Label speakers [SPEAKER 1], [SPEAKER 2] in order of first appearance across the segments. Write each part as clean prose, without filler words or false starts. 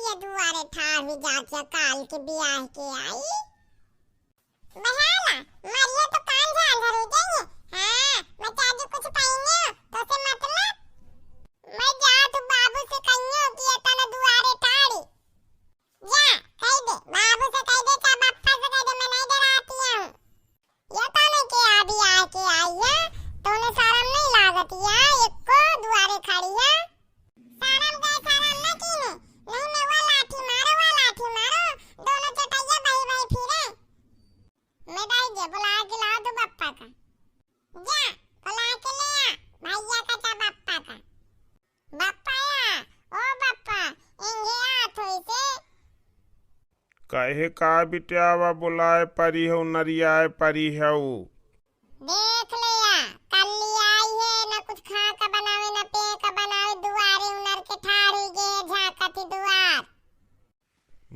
[SPEAKER 1] ये दुआरे ठाड़ भी जाके काल के ब्याह के आई बहाला मरिए तो कान झाल भर जाएंगे। हां मैं चाची कुछ कहियो तो से मतलब मैं जा तो बाबू से कहियो कि ये तना दुआरे ठाड़ी जा कह दे बाबू से कह दे चा बाप्पा से कह दे मैं नहीं डराती हूं। ये तना के अभी आके आई है तो ने शर्म नहीं लागत या एक को दुआरे खड़ी है शर्म ना कीने नहीं मैं वो लाठी मारो दोनों चटैया भाई फिरे मैं दाई जे बुला के लाओ तो बप्पा का जा बुला के ले आ भैया का चा बप्पा का बप्पा ओ बप्पा इंगे आ थोई से
[SPEAKER 2] कहे का बिटियावा बुलाए परी हो नरियाए परी है
[SPEAKER 1] देख लिया कल आई है ना कुछ खा का बनावे ना पे का बनावे दुआरे उनर के ठाड़ी गे झाकती दुआर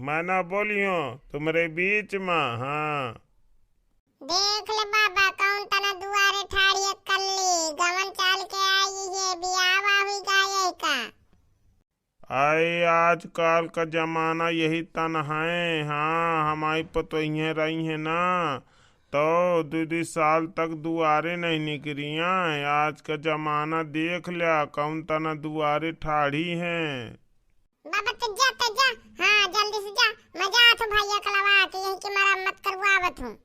[SPEAKER 2] मैं ना बोलियो तुम्हारे बीच में। हाँ
[SPEAKER 1] देख ले बाबा कौन तना दुआरे ठाड़ी कल्ली गवन चाल के आई है बियावा हुई गाये का
[SPEAKER 2] आए आजकल का जमाना यही तन है। हाँ हमारी पतोहियाँ रही है ना तो 2 साल तक दुआरे नहीं निकलिया। आज का जमाना देख लिया कौन तना दुआरे ठाड़ी है।
[SPEAKER 1] बाबा तो जा हाँ जल्दी से जा मैं जा तो भैया कलवा के यही की मरम्मत करवावत हूँ।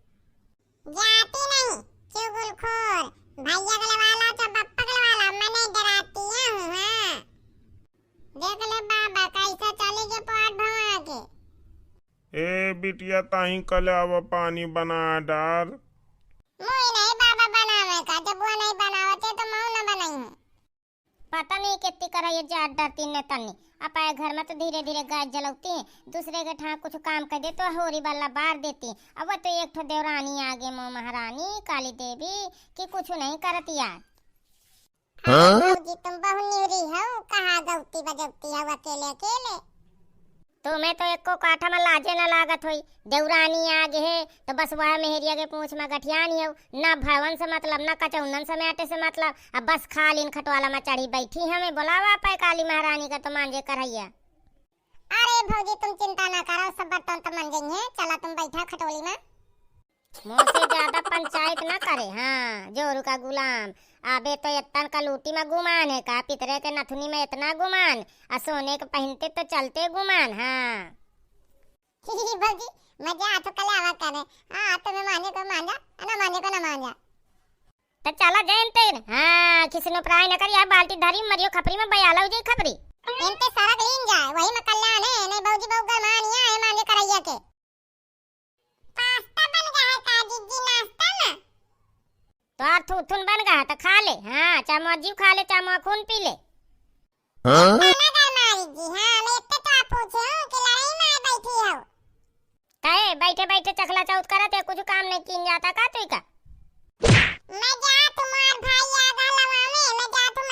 [SPEAKER 1] जाती नहीं चुगलखोर भैया कलवाला तो बप्पा कलवाला मैं नहीं डराती हूँ। हाँ देख ले बाबा कैसा चलेगे पाट भवा के
[SPEAKER 2] ए बिटिया ताही कल अब पानी बना डार
[SPEAKER 1] मुई नहीं बाबा बनावे का जब वो नहीं बनावते तो मैं ना बनाई हूँ। पता नहीं कितनी करा ये जाट डरती ने तन्नी अपाए घर में तो धीरे धीरे गैस जलौती है दूसरे के ठाक कुछ काम कर दे तो होरी वाला बार देती। अब तो एक ठो देवरानी आगे मो महारानी काली देवी कि कुछ नहीं करती यार। हाँ? जी तुम बहु निवरी हो कहाँ गौती बजौती हो अकेले अकेले तुम्हें तो एक को काठा में लाजे न लागत होई देवरानी आगे है तो बस वह मेहरिया के पूंछ में गठियानी हो ना भवन से मतलब ना कचौनन से आटे से मतलब अब बस खालीन खटवाला में चढ़ी बैठी हमें बुलावा पाए काली महारानी का तो मांझे करैया। अरे भौजी तुम चिंता ना करो सब बर्तन तो मन गई है चला तुम बैठा खटोली में मुझसे ज्यादा पंचायत ना करे। हाँ जोरू का गुलाम आबे तो इतन का लूटी में गुमान है का पितरे के नथुनी में इतना गुमान आ सोने के पहनते तो चलते गुमान। हाँ भौजी मजा तो कलावा करे। हाँ तुम्हें माने को मांजा ना माने को ना मांजा तो चला जयंते। हाँ किसी ने प्राय न करिया बाल्टी धरी मरियो खपरी में बयाला हो जाई खपरी इनते सारा लीन जाए वही में कल्याण है नहीं भौजी बहु गरमानिया है मांगे करैया के पास्ता बन गया है काजी जी नाश्ता ना तो आर थूथुन बन गया तो खा ले। हाँ चाहे जीव खा ले चाहे खून पी ले। हाँ गरमारी जी हाँ मैं इतने तो आप पूछे हूँ कि लड़ाई में बैठी हो कहे बैठे बैठे चखला चौथ करते कुछ काम नहीं किन जाता का तू का मैं जा तुम्हार भाई आगा लवाने मैं जा तू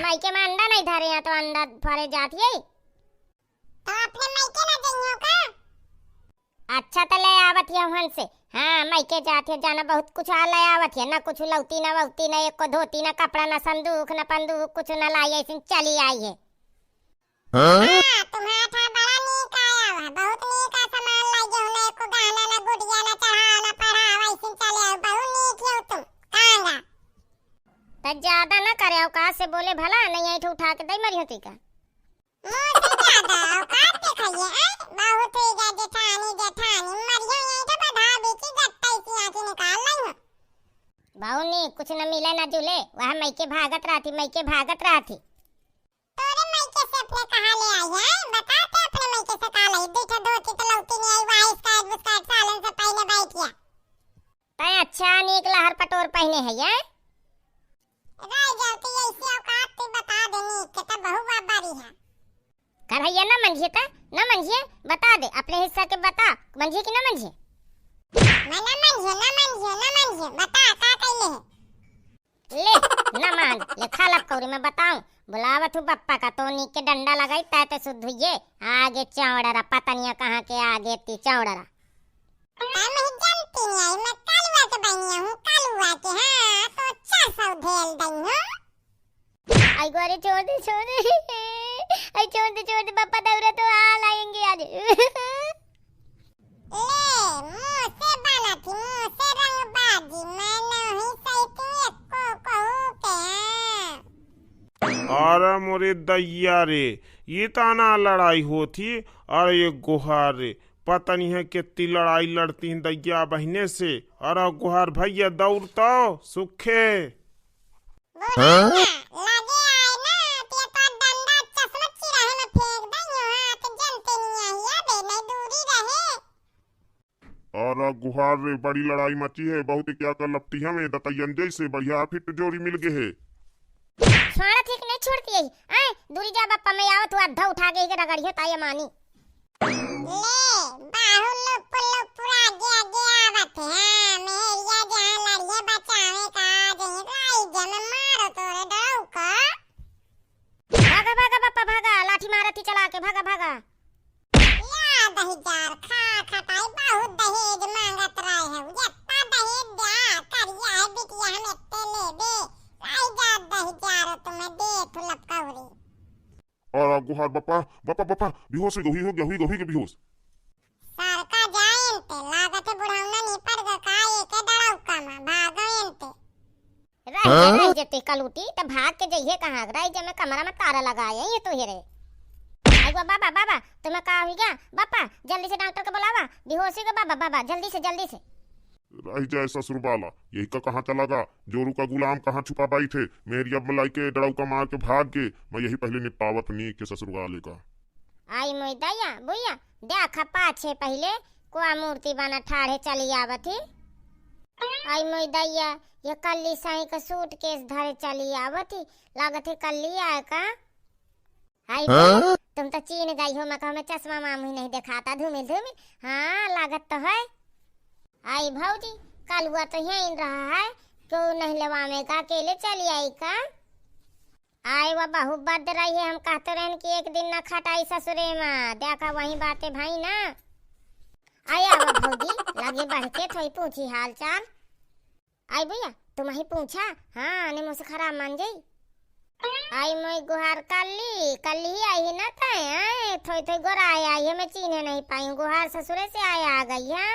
[SPEAKER 1] मायके में अंडा नहीं धरे हैं तो अंडा फरे जाती है तो अपने मायके ना जइयो का अच्छा तो ले आवत है वहां से। हाँ मायके जाते जाना बहुत कुछ आ ले आवत है ना कुछ लौती ना वौती ना एक को धोती ना कपड़ा ना संदूक ना पंदूक कुछ ना लाई ऐसी चली आई है। हाँ तुम्हारा था बड़ा नीक आया हुआ बहुत नीक का सामान लाई जो ना एक को गाना ना गुड़िया ना चढ़ा ना पढ़ा ऐसी चले आओ बहुत नीक हो तुम कांगा तो ज्यादा ना करे औकात से बोले भला नहीं ऐठ उठा के दई मरी होती का मुझे ज्यादा औकात दिखाइए बहुत ही जेठानी मरियो यही तो बधा बेची गट्टा इसी आंखें निकाल लाई हो बाउनी कुछ न मिले ना जुले वह मायके भागत रहा थी तोरे मायके से अपने कहां ले आई है बताते अपने मायके से कहां लाई देखा धोती तो लौटी नहीं आई वाइस का बुस्काट सालन से पहले बैठ गया तय अच्छा नीक लहर पटोर पहने है ये राय जाती है इसी औकात से बता देनी कि तो बहु बाबारी है कर भैया ना मंझिए बता दे अपने हिस्सा के बता मंझिए कि ना मंझिए मैं ना मंझिए बता का कहले है ले ना मान ले खालप कौरी मैं बताऊं बुलावत हूँ बप्पा का तो नीक के डंडा लगाई तैते शुद्ध हुई आगे चौड़रा पतनिया कहाँ के आगे ती चौड़रा मैं जानती नहीं मैं कालुआ के बनिया हूँ कालुआ के। हाँ तो 400 धेल दई हूँ आई गोरे छोड़ दे आई छोड़ दे पापा दौरा तो आ लाएंगे आज। ले मुंह से बना थी, मुंह से रंगबाजी, मैं नहीं सही तू को कहूं के।
[SPEAKER 2] अरे मोरे दैया रे, ये ताना लड़ाई होती। अरे ये गुहार रे, पता नहीं है कितनी लड़ाई लड़ती हैं दैया बहने से। अरे गुहार भैया दौड़ता सुखे।
[SPEAKER 1] लगे आए ना ते तो डंडा चश्मा चिराहे में फेंक दई हाथ जलते नहीं आया बे नहीं दूरी रहे।
[SPEAKER 3] और गुहार रे बड़ी लड़ाई मची है, बहुत क्या कर लपटी हमें दतयंजे से बढ़िया फिट जोड़ी मिल गए है।
[SPEAKER 1] छोड़ा ठीक नहीं छोड़ती है आए दूरी जा बापा मैं आओ तू आधा उठा के रगड़ी है ताया मानी। ले बाहुल पुल्लो पूरा आगे आवत है मेरिया जहां लड़िए बचावे का जहीं लाई जन मारो तोरे डराऊ का। भागा बापा भागा, लाठी मारती चला के भागा। या दही जार खा खटाई बहुत दहेज मांगत रहे है, जत्ता दहेज दे करिया है बिटिया हम एकते लेबे लाई जा दही जार तुम्हें दे तू लपकाउरी।
[SPEAKER 3] और गुहार बापा बेहोश हो गई के बेहोश।
[SPEAKER 1] सर का जाइन ते लागत बुढ़ाउना नी पर का एक डराऊ का मां भागइन ते रह जते कलूटी त भाग के जइए कहां रही जे में कमरा में ताला लगाए ये तो हेरे। आई बाबा तुम्हें का हो गया बापा जल्दी से डॉक्टर को बुलावा बेहोशी के बाबा जल्दी से
[SPEAKER 3] रह जाए ससुर वाला, यही का कहाँ चला गा, जोरू का गुलाम कहाँ छुपा पाई थे, मेरी अब लाई के डराऊ का मार के भाग के, मैं यही पहले निपावत नहीं के ससुर वाले का।
[SPEAKER 1] आई मोई दैया बुइया देखा पाछे पहले कोआ मूर्ति बना ठाड़े चली आवती। आई मोई दैया ये कल्ली साई का सूट केस धरे चली आवती, लागत है कल्ली आए का। आई तुम तो चीन गई हो, मैं कहूँ चश्मा मामू नहीं दिखाता धूमिल हाँ लागत तो है। आई भौजी कल हुआ तो यहीं रहा है, क्यों नहीं लवामे का अकेले चली आई का। आई वह बहु बद रही है, हम कहते रहन कि एक दिन न खटाई ससुरे माँ देखा वही बातें भाई ना। आया वह भौजी लगे बढ़ के थोड़ी पूछी हाल चाल। आई भैया तुम ही पूछा हाँ ने मुझसे खराब मान गई। आई मैं गुहार कल ही आई है ना तय थोड़ी गोरा आई है, मैं चीने नहीं पाई गुहार ससुरे से आ गई है।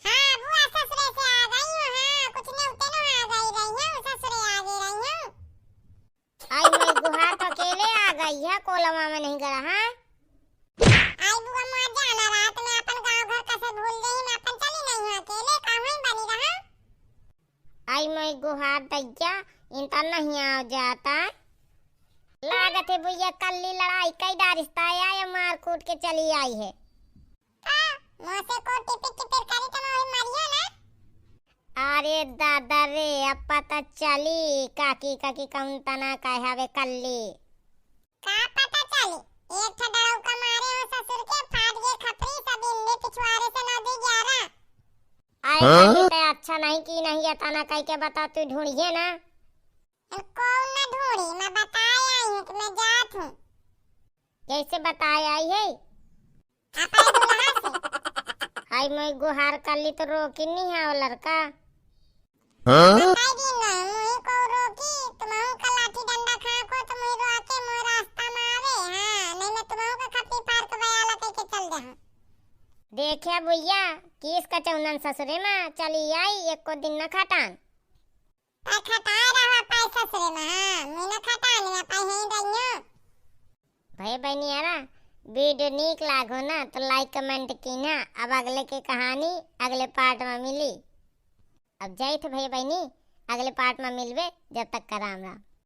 [SPEAKER 1] हाँ बुआ ससुरे से आ गई हूँ, हाँ कुछ नहीं उतने आ गई रही हूँ ससुरे आ गई रही हूँ। आई मैं गुहार तो अकेले आ गई है, कोलमा में नहीं गया। हाँ आई बुआ मां जाना रात में अपन गांव घर कैसे भूल गई, मैं अपन चली नहीं हूँ अकेले कहाँ बनी रहा। आई मैं गुहार दैया इनका नहीं आ जाता, लागत है बुआ कल्ली लड़ाई कई डारिस्ता आया मार कूट के चली आई है। मोसे को टिपिर करी तो मैं मरियो ना। अरे दादा रे अब पता चली काकी कौन तना कहवे कल्ली का पता चली एक ठडराऊ का मारे हो ससुर के फाट गए खपरी सब इन्ने पिछवाड़े से न दे 11। आए तो अच्छा नहीं की नहीं तना कह के बता तू ढूंढिए ना। कौन ना ढूंढी मैं बताया आई हूं कि मैं जात हूं। कैसे बताया आई है आप दुल्हा से। आई मैं गुहार कल्ली तो रोकी नहीं है वो लड़का। बताई दी ना मुही को रोकी तुम्हारे का लाठी डंडा खा को तुम ही रोके मोर रास्ता में आवे। हां नहीं मैं तुम्हारे का खपी पार को बयाला कह के चल जा। देखिया बुइया किस का चौनन ससुरे में चली आई एक को दिन न खटान आ खटाए रहा पाए ससुरे में। हां मैं न खटान में पाए हैं दइयो भाई बहनी यारा वीडियो नीक लागो ना तो लाइक कमेंट की ना। अब अगले की कहानी अगले पार्ट में मिली। अब जाए थे भाई बहनी अगले पार्ट में मिलवे, जब तक का राम राम।